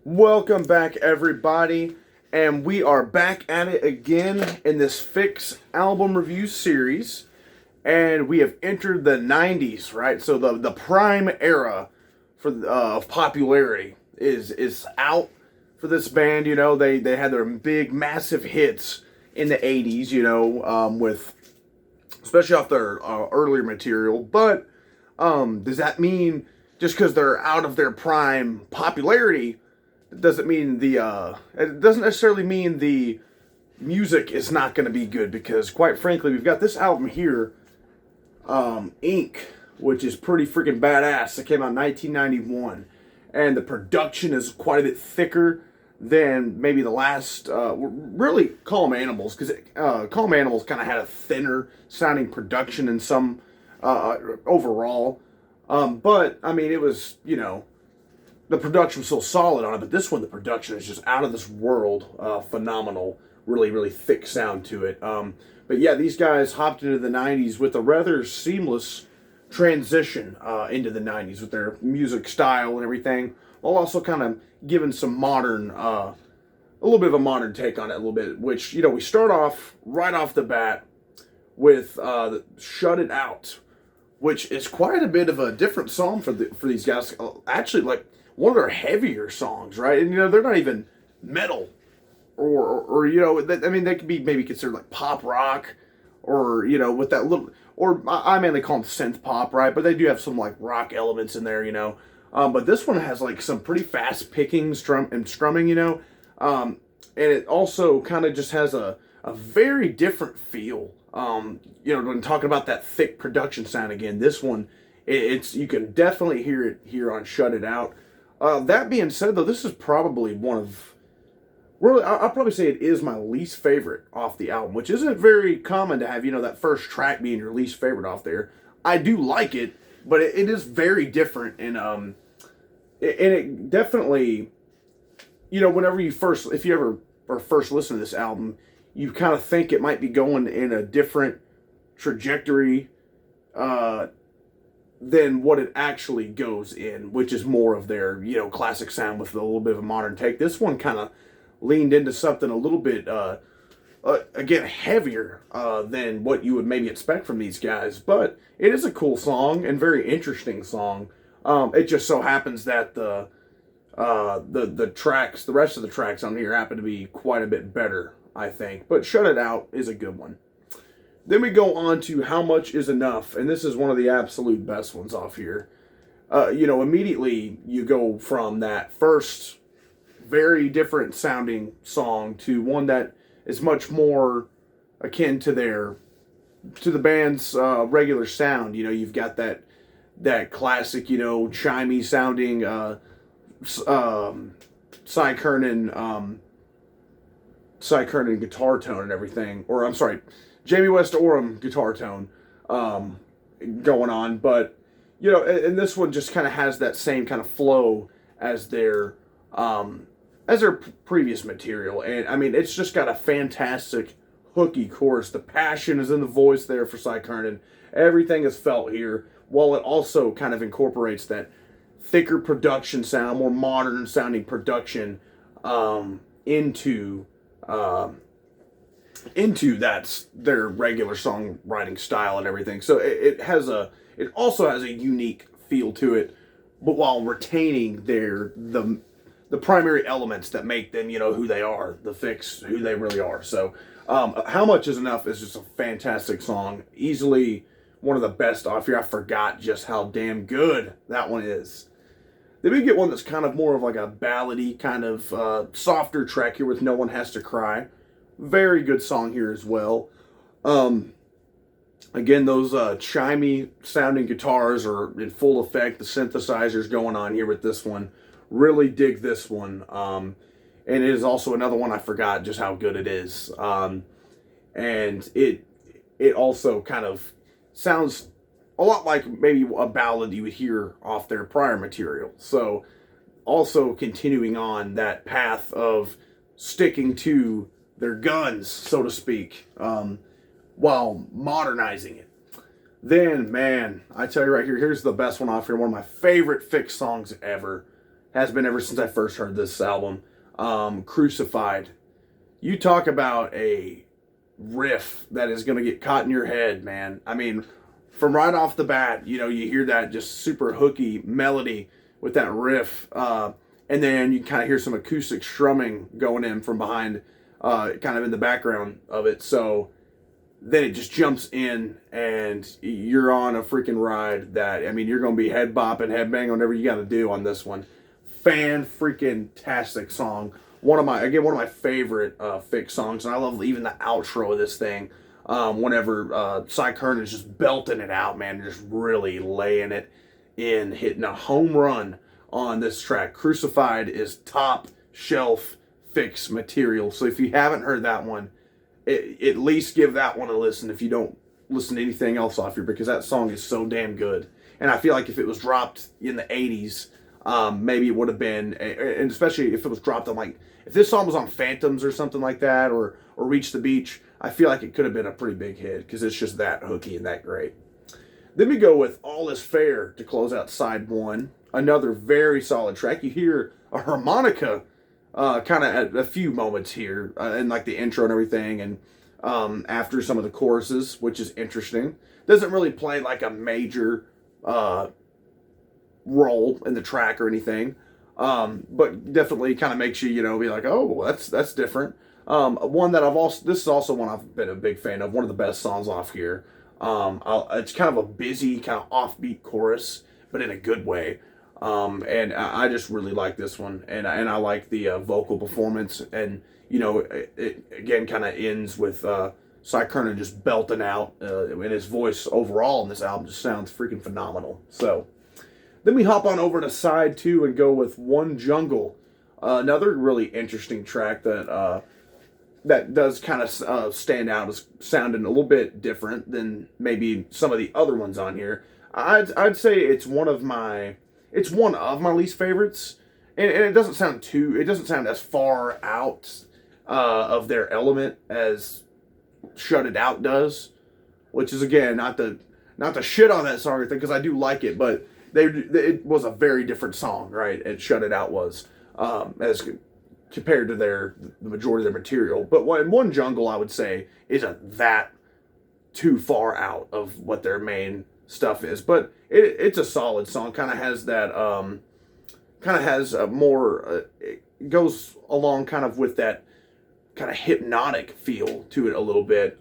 Welcome back, everybody, and we are back at it again in this Fixx album review series, and we have entered the '90s, right? So the prime era for of popularity is out for this band. You know, they had their big, massive hits in the '80s. With especially off their earlier material, but does that mean just because they're out of their prime popularity? It doesn't necessarily mean the music is not going to be good, because quite frankly we've got this album here, Ink, which is pretty freaking badass. It came out in 1991, and the production is quite a bit thicker than maybe the last really Calm Animals, because Calm Animals kind of had a thinner sounding production in some overall, but I mean, it was, the production was so solid on it, but this one, the production is just out of this world, phenomenal, really, really thick sound to it. But yeah, these guys hopped into the 90s with a rather seamless transition into the 90s with their music style and everything, while also kind of giving some modern, a little bit of a modern take on it a little bit, which, we start off right off the bat with Shut It Out, which is quite a bit of a different song for these guys. Actually, like, one of their heavier songs, right? And they're not even metal, or they could be maybe considered like pop rock, or with that little, or I mainly call them synth pop, right? But they do have some like rock elements in there, But this one has like some pretty fast picking strumming, and it also kind of just has a very different feel. When talking about that thick production sound again, this one, it's you can definitely hear it here on Shut It Out. That being said, though, this is probably I'll probably say it is my least favorite off the album, which isn't very common to have, that first track being your least favorite off there. I do like it, but it is very different, and it definitely, whenever if you ever or first listen to this album, you kind of think it might be going in a different trajectory, than what it actually goes in, which is more of their, classic sound with a little bit of a modern take. This one kind of leaned into something a little bit, again, heavier than what you would maybe expect from these guys. But it is a cool song and very interesting song. It just so happens that the rest of the tracks on here happen to be quite a bit better, I think. But Shut It Out is a good one. Then we go on to How Much Is Enough, and this is one of the absolute best ones off here. Immediately you go from that first very different sounding song to one that is much more akin to the band's regular sound. You've got that classic, chimey sounding Cy Curnin guitar tone and everything, or I'm sorry, Jamie West Oram guitar tone going on, but and this one just kind of has that same kind of flow as their previous material, and I mean, it's just got a fantastic hooky chorus. The passion is in the voice there for Cy Curnin. Everything is felt here, while it also kind of incorporates that thicker production sound, more modern sounding production into that's their regular songwriting style and everything. So it also has a unique feel to it, but while retaining the primary elements that make them, who they are, the Fixx, who they really are. So How Much Is Enough is just a fantastic song, easily one of the best off here. I forgot just how damn good that one is. Then we get one that's kind of more of like a ballady kind of softer track here with No One Has to Cry. Very good song here as well. Again, those chimey sounding guitars are in full effect. The synthesizers going on here with this one. Really dig this one. And it is also another one I forgot just how good it is. And it also kind of sounds a lot like maybe a ballad you would hear off their prior material. So also continuing on that path of sticking to their guns, so to speak, while modernizing it. Then, man, I tell you right here, here's the best one off here. One of my favorite Fixx songs ever. has been ever since I first heard this album. Crucified. You talk about a riff that is going to get caught in your head, man. I mean, from right off the bat, you hear that just super hooky melody with that riff, and then you kind of hear some acoustic strumming going in from behind, kind of in the background of it. So then it just jumps in, and you're on a freaking ride that, I mean, you're going to be head bopping, head banging, whatever you got to do on this one. Fan-freaking-tastic song. One of my favorite Fixx songs, and I love even the outro of this thing. Whenever Cy Curnin is just belting it out, man, just really laying it in, hitting a home run on this track. Crucified is top shelf Fixx material. So if you haven't heard that one, at least give that one a listen if you don't listen to anything else off here, because that song is so damn good. And I feel like if it was dropped in the 80s, maybe it would have been, and especially if it was dropped on, like, if this song was on Phantoms or something like that, or Reach the Beach, I feel like it could have been a pretty big hit, because it's just that hooky and that great. Then we go with All Is Fair to close out side one. Another very solid track. You hear a harmonica kind of at a few moments here, in like the intro and everything, and after some of the choruses, which is interesting. Doesn't really play like a major role in the track or anything, but definitely kind of makes you, be like, oh, that's different. One that this is also one I've been a big fan of. One of the best songs off here. It's kind of a busy, kind of offbeat chorus, but in a good way. And I just really like this one, and I like the vocal performance, and it again kind of ends with Cy Curnin just belting out, and his voice overall in this album just sounds freaking phenomenal. So then we hop on over to side two and go with One Jungle, another really interesting track that does kind of stand out as sounding a little bit different than maybe some of the other ones on here. I'd say it's one of my least favorites, and it doesn't sound as far out of their element as Shut It Out does, which is, again, not to shit on that song or anything, because I do like it, but it was a very different song, right? And Shut It Out was, as compared to the majority of their material. But One Jungle, I would say, isn't that too far out of what their main stuff is, but it's a solid song. Kind of has that it goes along kind of with that kind of hypnotic feel to it a little bit.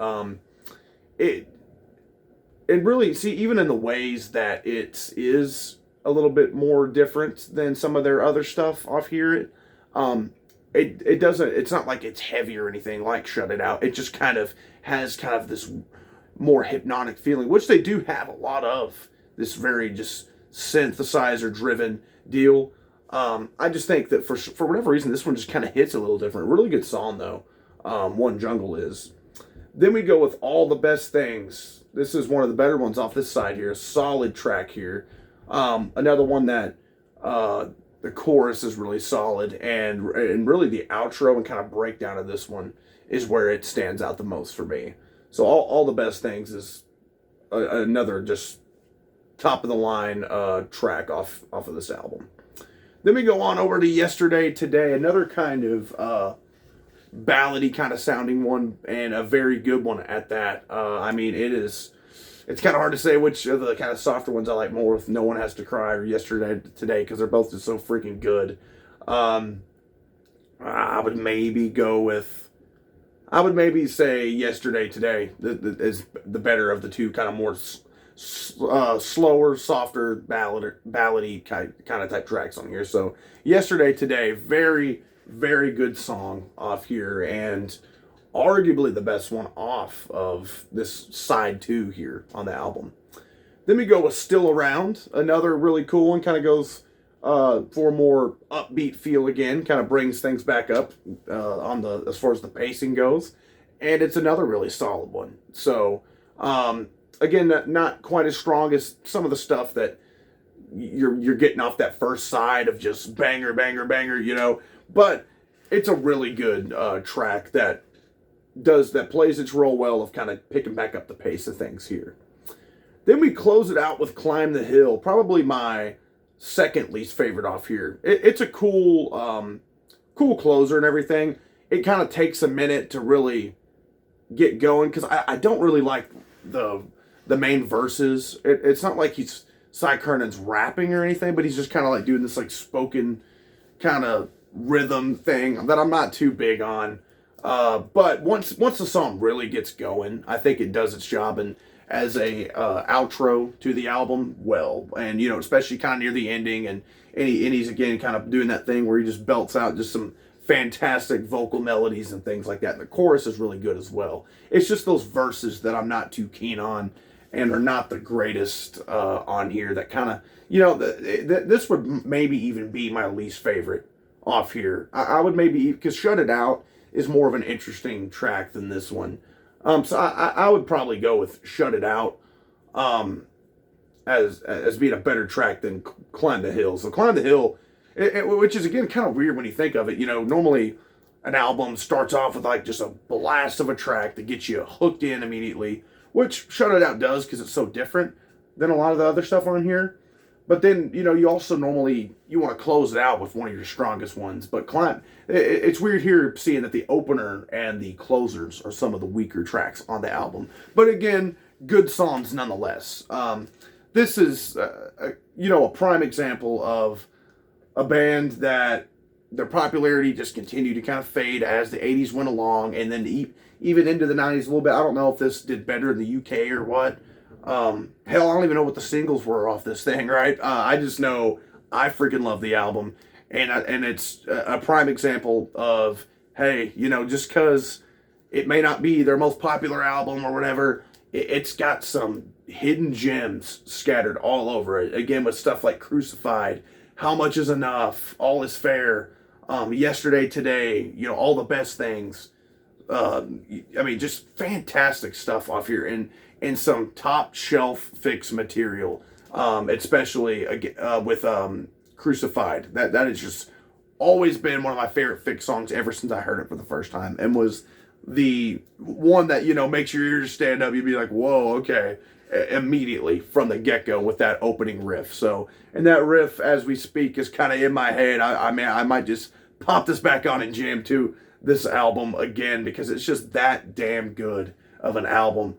It really, see, even in the ways that it is a little bit more different than some of their other stuff off here, it's not like it's heavy or anything like Shut It Out. It just kind of has kind of this more hypnotic feeling, which they do have a lot of, this very just synthesizer driven deal. I just think that for whatever reason, this one just kind of hits a little different. Really good song though. One Jungle is. Then we go with All the Best Things. This is one of the better ones off this side here. Solid track here. Another one that the chorus is really solid, and really the outro and kind of breakdown of this one is where it stands out the most for me. So all the Best Things is another just top of the line track off of this album. Then we go on over to Yesterday Today, another kind of ballady kind of sounding one, and a very good one at that. I mean, it's kind of hard to say which of the kind of softer ones I like more, with No One Has to Cry or Yesterday Today, because they're both just so freaking good. I would maybe say Yesterday Today is the better of the two, kind of more slower, softer, ballady kind of type tracks on here. So Yesterday Today, very, very good song off here, and arguably the best one off of this side two here on the album. Then we go with Still Around, another really cool one, kind of goes for a more upbeat feel again, kind of brings things back up as far as the pacing goes, and it's another really solid one. So again, not quite as strong as some of the stuff that you're getting off that first side of just banger, banger, banger, but it's a really good track that plays its role well of kind of picking back up the pace of things here. Then we close it out with Climb the Hill, probably my second least favorite off here. It's a cool, cool closer and everything. It kind of takes a minute to really get going because I don't really like the main verses. It's not like he's Cy Kernan's rapping or anything, but he's just kind of like doing this like spoken kind of rhythm thing that I'm not too big on. But once the song really gets going, I think it does its job and as a outro to the album well, and you know especially kind of near the ending and he's again kind of doing that thing where he just belts out just some fantastic vocal melodies and things like that. And the chorus is really good as well. It's just those verses that I'm not too keen on and are not the greatest on here that kind of, you know, this would maybe even be my least favorite off here. I would maybe, because Shut It Out is more of an interesting track than this one. So I would probably go with Shut It Out as being a better track than Climb the Hill. So Climb the Hill, which is again kind of weird when you think of it. You know, normally an album starts off with like just a blast of a track that gets you hooked in immediately, which Shut It Out does because it's so different than a lot of the other stuff on here. But then, you know, you also normally, you want to close it out with one of your strongest ones. But it's weird here seeing that the opener and the closers are some of the weaker tracks on the album. But again, good songs nonetheless. This is, you know, a prime example of a band that their popularity just continued to kind of fade as the 80s went along. And then even into the 90s a little bit. I don't know if this did better in the UK or what. Hell, I don't even know what the singles were off this thing, right? I just know I freaking love the album, and it's a prime example of, hey, you know, just because it may not be their most popular album or whatever, it's got some hidden gems scattered all over it. Again, with stuff like Crucified, How Much Is Enough, All Is Fair, Yesterday, Today, you know, All the Best Things. I mean, just fantastic stuff off here, and some top shelf Fixx material, especially with Crucified. That has just always been one of my favorite Fixx songs ever since I heard it for the first time, and was the one that, you know, makes your ears stand up. You'd be like, whoa, okay, immediately from the get-go with that opening riff. So, and that riff as we speak is kind of in my head. I mean, I might just pop this back on and jam to this album again because it's just that damn good of an album,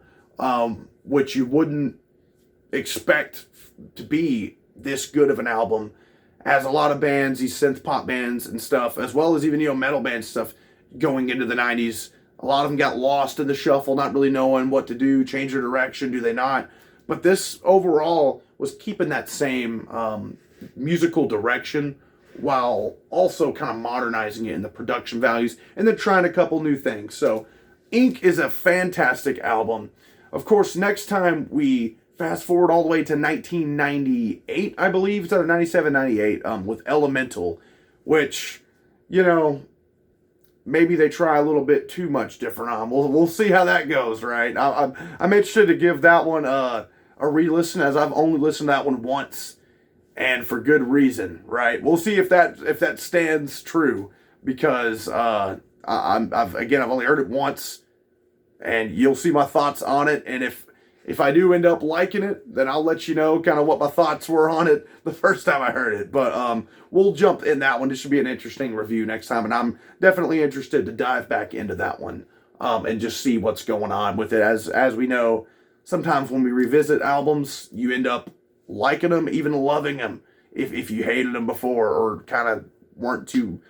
which you wouldn't expect to be this good of an album, as a lot of bands, these synth pop bands and stuff, as well as even, you know, metal band stuff going into the 90s, a lot of them got lost in the shuffle, not really knowing what to do, change their direction, do they not? But this overall was keeping that same musical direction while also kind of modernizing it in the production values and then trying a couple new things. So Ink is a fantastic album. Of course, next time we fast forward all the way to 1998, I believe, it's either 97, 98, with Elemental, which, you know, maybe they try a little bit too much different on. We'll see how that goes, right? I'm interested to give that one a re-listen, as I've only listened to that one once, and for good reason, right? We'll see if that stands true, because I've only heard it once, and you'll see my thoughts on it. And if I do end up liking it, then I'll let you know kind of what my thoughts were on it the first time I heard it. But we'll jump in that one. This should be an interesting review next time, and I'm definitely interested to dive back into that one and just see what's going on with it. As we know, sometimes when we revisit albums, you end up liking them, even loving them, if you hated them before or kind of weren't too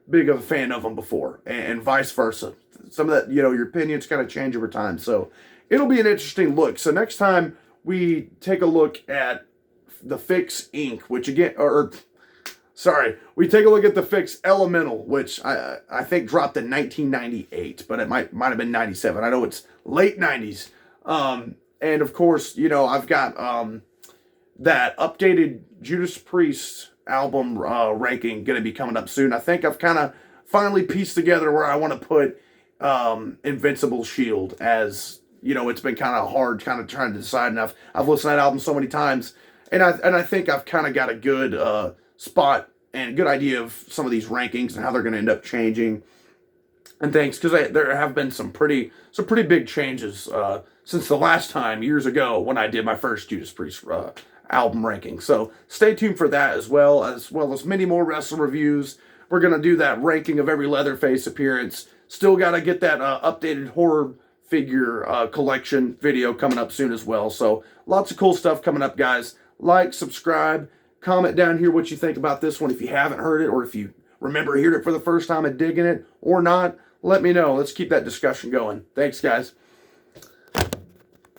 big of a fan of them before, and vice versa. Some of that, you know, your opinions kind of change over time. So it'll be an interesting look. So next time we take a look at the Fixx Ink, which again, we take a look at the Fixx Elemental, which I think dropped in 1998, but it might have been 97. I know it's late 90s. And of course, you know, I've got that updated Judas Priest album ranking going to be coming up soon. I think I've kind of finally pieced together where I want to put Invincible Shield, as, you know, it's been kind of hard kind of trying to decide. And I've listened to that album so many times, and I think I've kind of got a good spot and a good idea of some of these rankings and how they're going to end up changing and things, because there have been some pretty big changes since the last time, years ago, when I did my first Judas Priest album ranking. So stay tuned for that as well as many more wrestling reviews. We're going to do that ranking of every Leatherface appearance. Still got to get that updated horror figure collection video coming up soon as well. So lots of cool stuff coming up, guys. Like, subscribe, comment down here what you think about this one if you haven't heard it, or if you remember hearing it for the first time and digging it or not. Let me know. Let's keep that discussion going. Thanks, guys.